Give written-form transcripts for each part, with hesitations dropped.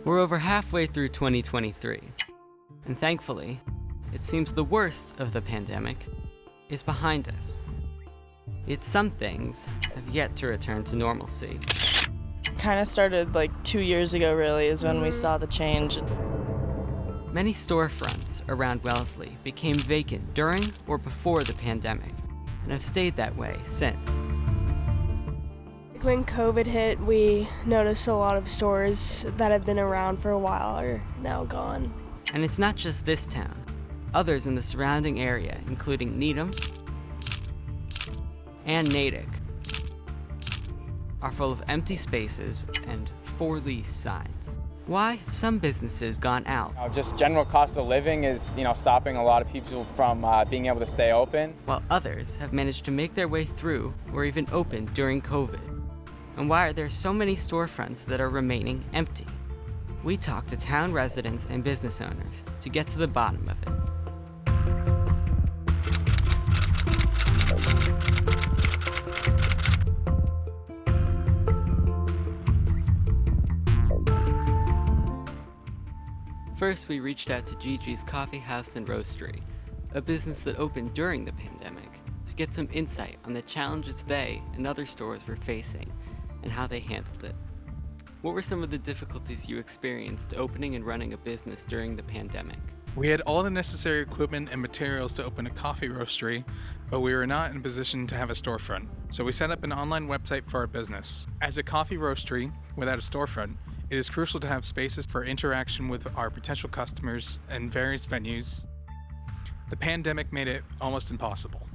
We're over halfway through 2023, and thankfully, it seems the worst of the pandemic is behind us. Yet some things have yet to return to normalcy. Kind of started like 2 years ago, really, is when we saw the change. Many storefronts around Wellesley became vacant during or before the pandemic, and have stayed that way since. When COVID hit, we noticed a lot of stores that have been around for a while are now gone. And it's not just this town. Others in the surrounding area, including Needham and Natick, are full of empty spaces and for lease signs. Why have some businesses gone out? Just general cost of living is, stopping a lot of people from being able to stay open. While others have managed to make their way through or even open during COVID. And why are there so many storefronts that are remaining empty? We talked to town residents and business owners to get to the bottom of it. First, we reached out to Gigi's Coffee House and Roastery, a business that opened during the pandemic, to get some insight on the challenges they and other stores were facing and how they handled it. What were some of the difficulties you experienced opening and running a business during the pandemic? We had all the necessary equipment and materials to open a coffee roastery, but we were not in a position to have a storefront. So we set up an online website for our business. As a coffee roastery without a storefront, it is crucial to have spaces for interaction with our potential customers and various venues. The pandemic made it almost impossible.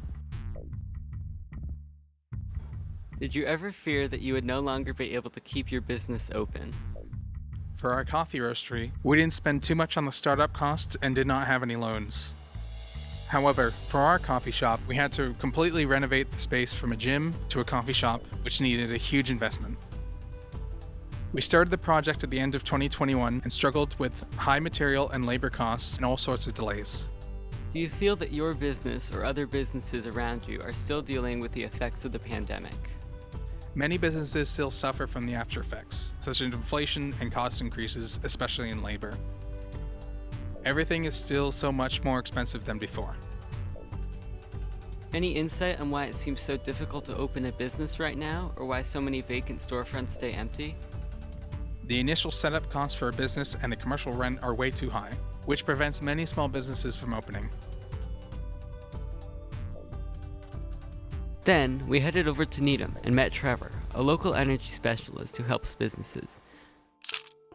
Did you ever fear that you would no longer be able to keep your business open? For our coffee roastery, we didn't spend too much on the startup costs and did not have any loans. However, for our coffee shop, we had to completely renovate the space from a gym to a coffee shop, which needed a huge investment. We started the project at the end of 2021 and struggled with high material and labor costs and all sorts of delays. Do you feel that your business or other businesses around you are still dealing with the effects of the pandemic? Many businesses still suffer from the after effects, such as inflation and cost increases, especially in labor. Everything is still so much more expensive than before. Any insight on why it seems so difficult to open a business right now, or why so many vacant storefronts stay empty? The initial setup costs for a business and the commercial rent are way too high, which prevents many small businesses from opening. Then, we headed over to Needham and met Trevor, a local energy specialist who helps businesses.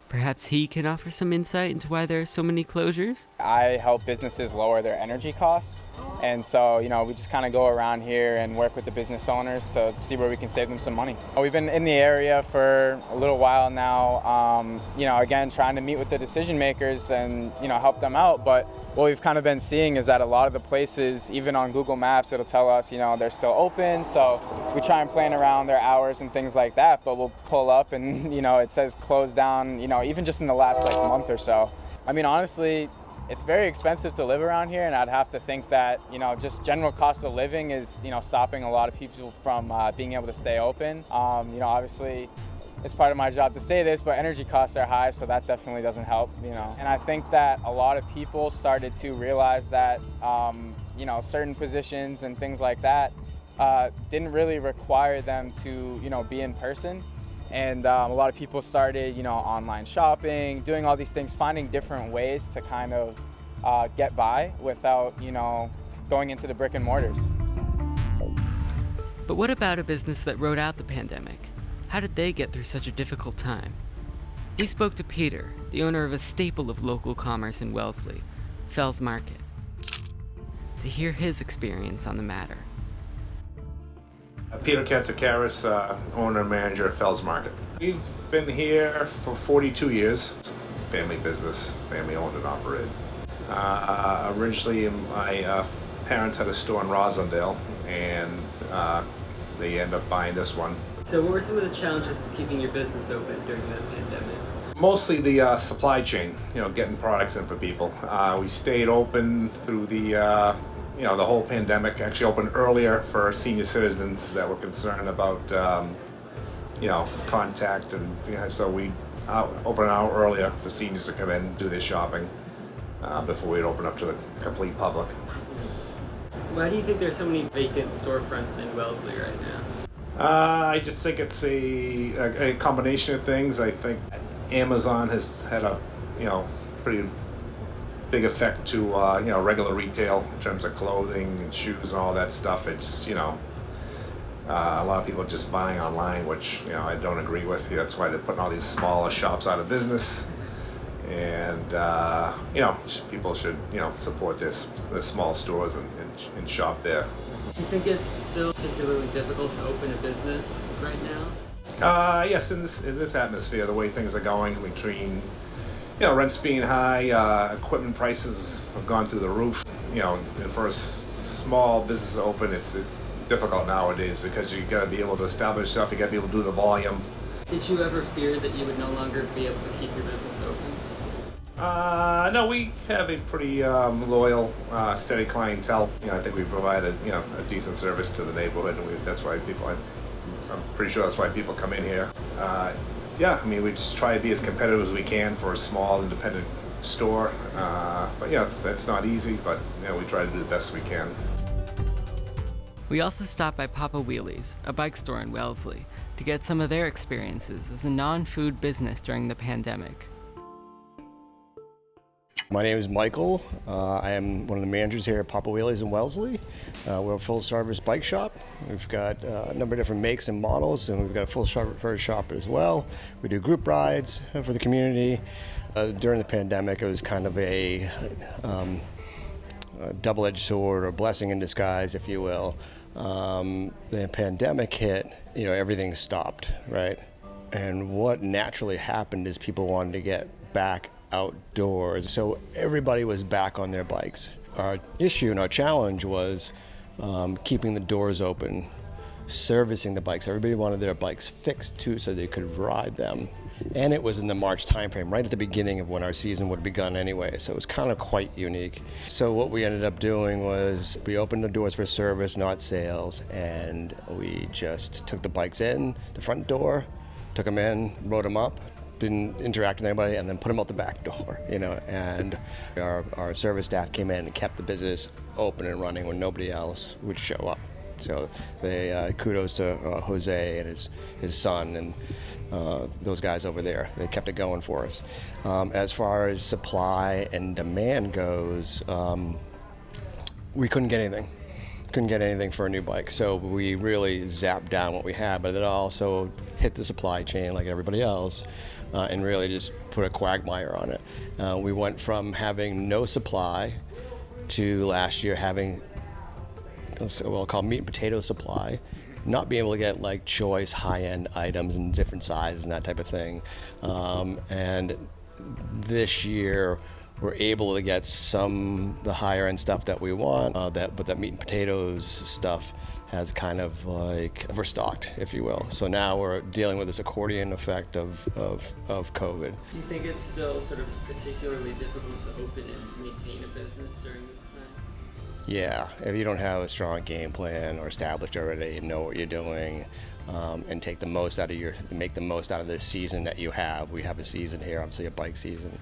Perhaps he can offer some insight into why there are so many closures? I help businesses lower their energy costs. And so, we just kind of go around here and work with the business owners to see where we can save them some money. We've been in the area for a little while now, again, trying to meet with the decision makers and, help them out. But what we've kind of been seeing is that a lot of the places, even on Google Maps, it'll tell us, they're still open. So we try and plan around their hours and things like that. But we'll pull up and, it says closed down, even just in the last month or so. Honestly, it's very expensive to live around here, and I'd have to think that, just general cost of living is, stopping a lot of people from being able to stay open. Obviously, it's part of my job to say this, but energy costs are high, so that definitely doesn't help, And I think that a lot of people started to realize that, certain positions and things like that didn't really require them to, be in person. And a lot of people started, online shopping, doing all these things, finding different ways to kind of get by without, going into the brick and mortars. But what about a business that rode out the pandemic? How did they get through such a difficult time? We spoke to Peter, the owner of a staple of local commerce in Wellesley, Fells Market, to hear his experience on the matter. Peter Katsikaris, owner and manager of Fells Market. We've been here for 42 years. Family business, family owned and operated. Originally, my parents had a store in Roslindale, and they ended up buying this one. So what were some of the challenges of keeping your business open during the pandemic? Mostly the supply chain, getting products in for people. We stayed open through the whole pandemic. Actually opened earlier for senior citizens that were concerned about, contact, and so we open an hour earlier for seniors to come in and do their shopping before we'd open up to the complete public. Why do you think there's so many vacant storefronts in Wellesley right now? I just think it's a combination of things. I think Amazon has had a pretty big effect to regular retail in terms of clothing and shoes and all that stuff. It's a lot of people just buying online, which I don't agree with. That's why they're putting all these smaller shops out of business. And people should support their small stores and shop there. Do you think it's still particularly difficult to open a business right now? Yes, in this atmosphere, the way things are going between rents being high, equipment prices have gone through the roof. And for a small business to open, it's difficult nowadays because you got to be able to establish stuff. You got to be able to do the volume. Did you ever fear that you would no longer be able to keep your business open? No, we have a pretty loyal, steady clientele. I think we provide a decent service to the neighborhood, and that's why I'm pretty sure that's why people come in here. We just try to be as competitive as we can for a small independent store. But it's not easy, but we try to do the best we can. We also stopped by Papa Wheelie's, a bike store in Wellesley, to get some of their experiences as a non-food business during the pandemic. My name is Michael. I am one of the managers here at Papa Wheelie's in Wellesley. We're a full-service bike shop. We've got a number of different makes and models, and we've got a full-service shop as well. We do group rides for the community. During the pandemic, it was kind of a double-edged sword, or blessing in disguise, if you will. The pandemic hit, everything stopped, right? And what naturally happened is people wanted to get back outdoors, so everybody was back on their bikes. Our issue and our challenge was keeping the doors open, servicing the bikes. Everybody wanted their bikes fixed too, so they could ride them. And it was in the March timeframe, right at the beginning of when our season would have begun anyway, so it was kind of quite unique. So what we ended up doing was we opened the doors for service, not sales, and we just took the bikes in the front door, took them in, rode them up, didn't interact with anybody, and then put them out the back door, and our service staff came in and kept the business open and running when nobody else would show up. So they kudos to Jose and his son and those guys over there. They kept it going for us. As far as supply and demand goes, we couldn't get anything. Couldn't get anything for a new bike, so we really zapped down what we had, but it also hit the supply chain like everybody else, and really just put a quagmire on it. We went from having no supply to last year having what I'll call meat and potato supply, not being able to get like choice high-end items in different sizes and that type of thing. And this year we're able to get the higher end stuff that we want, but that meat and potatoes stuff has kind of like overstocked, if you will. So now we're dealing with this accordion effect of COVID. Do you think it's still sort of particularly difficult to open and maintain a business during this time? Yeah, if you don't have a strong game plan or established already, know what you're doing, and make the most out of the season that you have. We have a season here, obviously a bike season.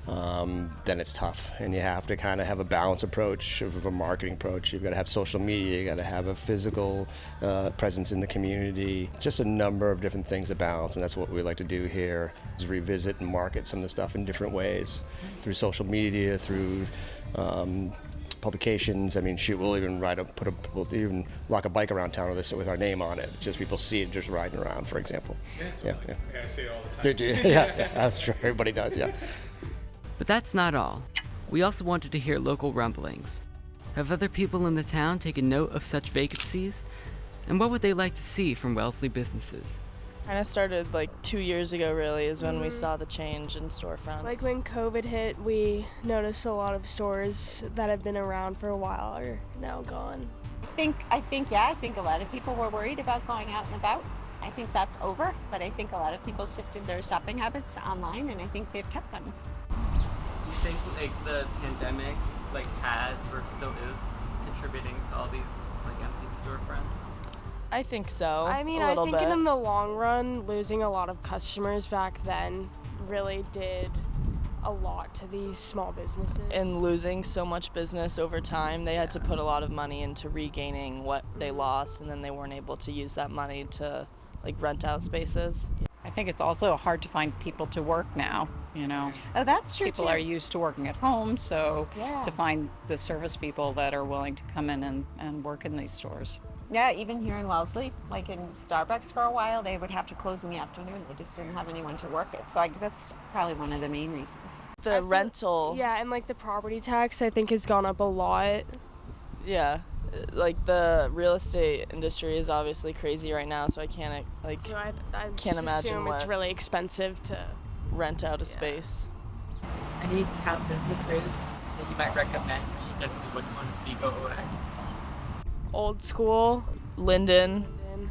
Then it's tough, and you have to kind of have a balanced approach of a marketing approach. You've got to have social media, you got to have a physical presence in the community, just a number of different things to balance, and that's what we like to do here, is revisit and market some of the stuff in different ways, through social media, through publications. I mean, shoot, we'll even we'll even lock a bike around town with our name on it. Just people see it just riding around, for example. Yeah. I see it all the time. Yeah, I'm sure everybody does, yeah. But that's not all. We also wanted to hear local rumblings. Have other people in the town taken note of such vacancies? And what would they like to see from Wellesley Businesses? Kind of started like 2 years ago, really, is when we saw the change in storefronts. Like when COVID hit, we noticed a lot of stores that have been around for a while are now gone. I think a lot of people were worried about going out and about. I think that's over, but I think a lot of people shifted their shopping habits online, and I think they've kept them. Do you think the pandemic has or still is contributing to all these empty storefronts? I think so. I mean, a I little think bit. in the long run, losing a lot of customers back then really did a lot to these small businesses. And losing so much business over time, they had to put a lot of money into regaining what they lost, and then they weren't able to use that money to like rent out spaces. I think it's also hard to find people to work now, you know. Oh, that's true People too. are used to working at home, so Yeah. to find the service people that are willing to come in and work in these stores. Yeah, even here in Wellesley, like in Starbucks for a while, they would have to close in the afternoon. They just didn't have anyone to work it. So that's probably one of the main reasons. The rental, Yeah, and like the property tax I think has gone up a lot. yeah, like the real estate industry is obviously crazy right now, so I can't like So I Can't just imagine assume it's what- really expensive to. rent out a space. Any town businesses that you might recommend you definitely wouldn't want to see go away? Old school. Linden,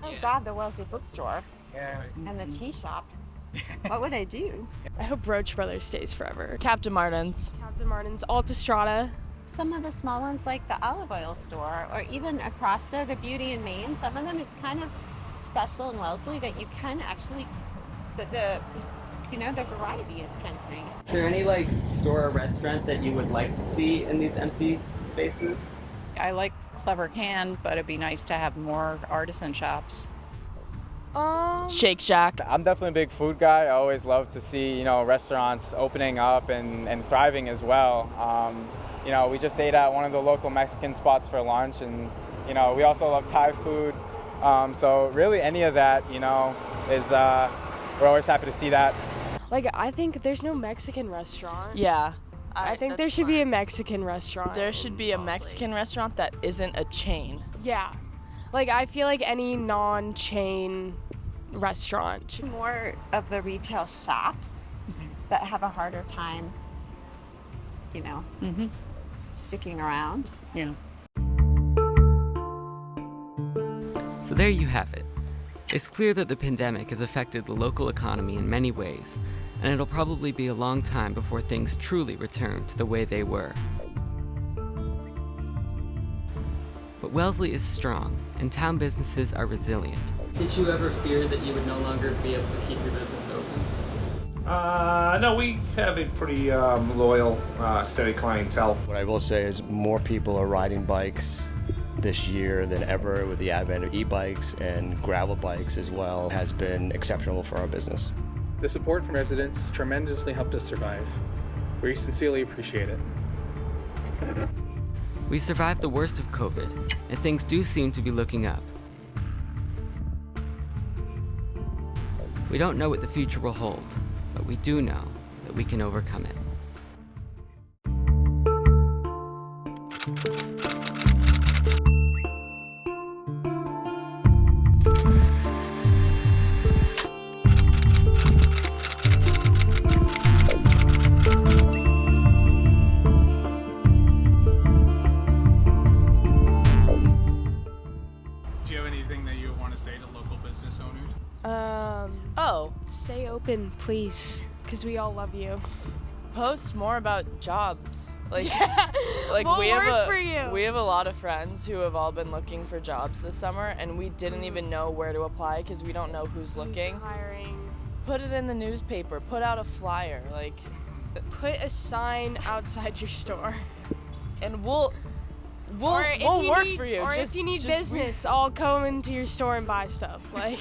Oh God, the Wellesley bookstore Yeah. and the tea shop. What would I do? I hope Roach Brothers stays forever. Captain Martin's. Captain Martin's, Altistrada. Some of the small ones like the olive oil store, or even across there, the Beauty in Maine, some of them it's kind of special in Wellesley that you can actually, the variety is kind of nice. Is there any like store or restaurant that you would like to see in these empty spaces? I like Clever Hand, but it'd be nice to have more artisan shops. Shake Shack. I'm definitely a big food guy. I always love to see, restaurants opening up and thriving as well. We just ate at one of the local Mexican spots for lunch, and, we also love Thai food. So really any of that, is, we're always happy to see that. Like, I think there's no Mexican restaurant. Yeah. I think there should be a Mexican restaurant. There should be a Mexican restaurant that isn't a chain. Yeah. Like, I feel like any non-chain restaurant. More of the retail shops that have a harder time, sticking around. Yeah. So there you have it. It's clear that the pandemic has affected the local economy in many ways, and it'll probably be a long time before things truly return to the way they were. But Wellesley is strong, and town businesses are resilient. Did you ever fear that you would no longer be able to keep your business open? No, we have a pretty loyal, steady clientele. What I will say is more people are riding bikes this year than ever, with the advent of e-bikes and gravel bikes as well, has been exceptional for our business. The support from residents tremendously helped us survive. We sincerely appreciate it. We survived the worst of COVID, and things do seem to be looking up. We don't know what the future will hold, but we do know that we can overcome it. Do you have anything that you want to say to local business owners? Stay open, please, because we all love you. Post more about jobs. Like We'll we have work for you. we have a lot of friends who have all been looking for jobs this summer, and we didn't even know where to apply because we don't know who's looking. Who's hiring? Put it in the newspaper. Put out a flyer. Put a sign outside your store. And we'll Or if work need- for you. Or Just- if you need just- business, I'll come into your store and buy stuff. Like.